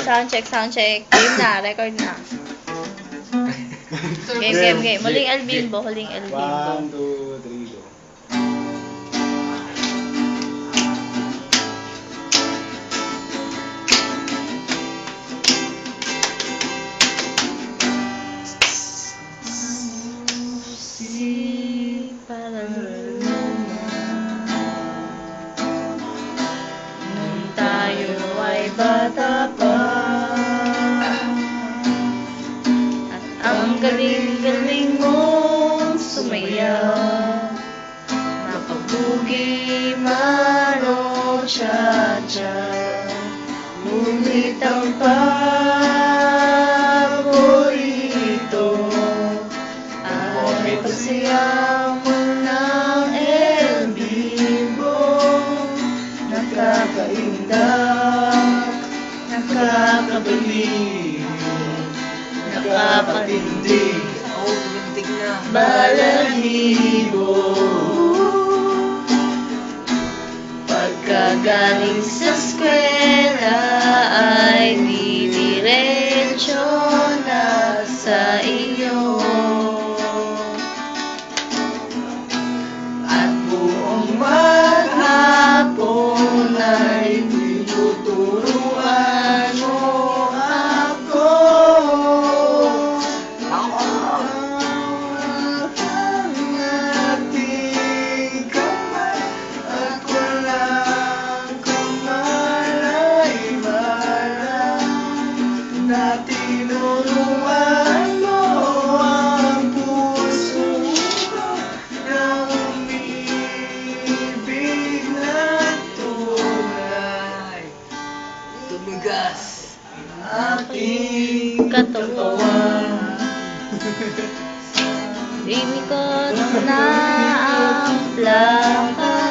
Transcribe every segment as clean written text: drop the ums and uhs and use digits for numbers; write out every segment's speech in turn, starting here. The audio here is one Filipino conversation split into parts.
Sound check, sound check. Game na, record na. Game. Huling El Bimbo, huling El Bimbo. 1, 2, 3, go. Nung tayo ay bata pa, at ang galing-galing mong sumayaw, nakabugi man o cha-cha, ngunit ang paborito ay pasayang mo ng El Bimbo. Nakakaindak, nakakabalik, nakapatindig, balahibo. Pagkagaling sa eskwela ay didiretso na sa iyo, at buong maghapon ay tinuturuan mo ako. Ang ating kamay at walang kamalay-malay, na tinuruan mo ang puso ko na umibig na tunay. Tumigas Aking katawan, imikot na ang plaka,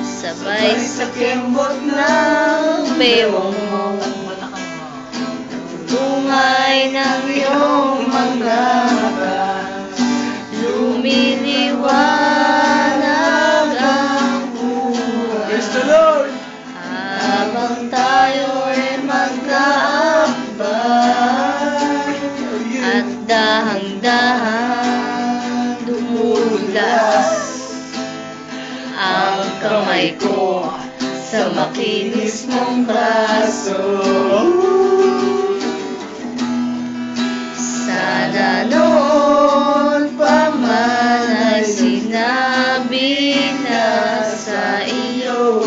sabay sa kembot ng bewang mo, tungay ng iyong mga mata, lumiliwanag ang buhay. Praise the Lord! Habang tayo'y magkaambay, at dahang-dahang dumulas ang kamay ko sa makinis mong braso. Sana noon pa man ay sinabi na sa iyo,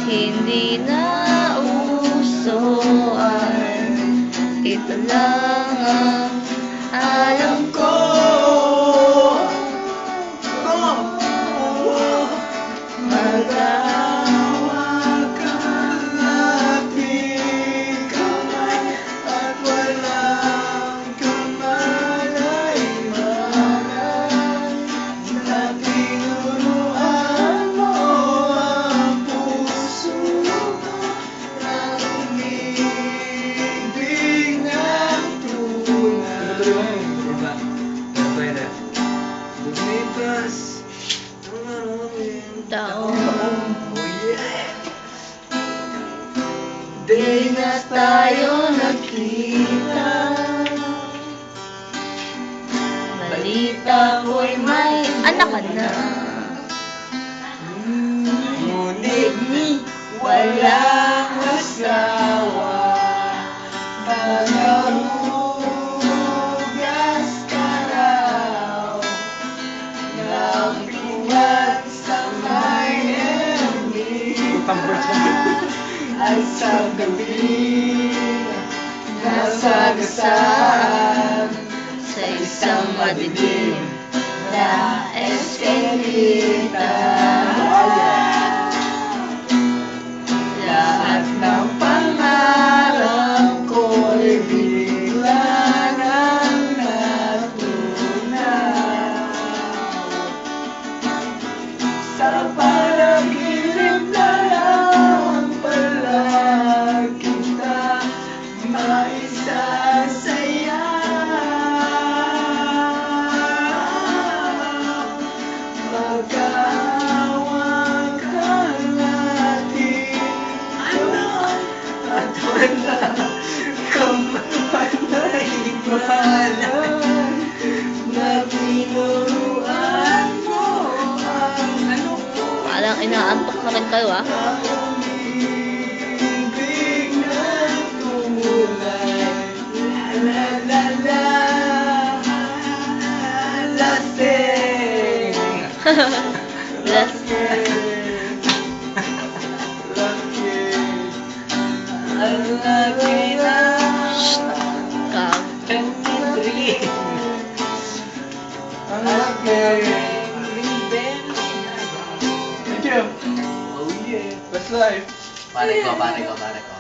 hindi na usoan, ito lang ang alam ko. Magawag ka ating kamay at walang kamalay-malay, na tinuruan mo ang puso ko na umibig ng tunay. Lumipas ang maraming Taon, Di di na tayo nagkita, balita ko'y may anak ka na, Ngunit walang asawa. Pagkahugas ka raw ng pingat sa may elmi, at sa gabi nasagasaan Sa isang madilim na eskalita, lahat ng pangarap ko'y bigla nang natunaw. sa panaginip na lang pala kita maisasaya. Magkawag Naantok na rin kayo ah. Ibig na tumulay. La la la lasing. Lasing. Ang laki na. Kang. 23. Ang laki. Thank you. Oh yeah. Best life. Pare ko.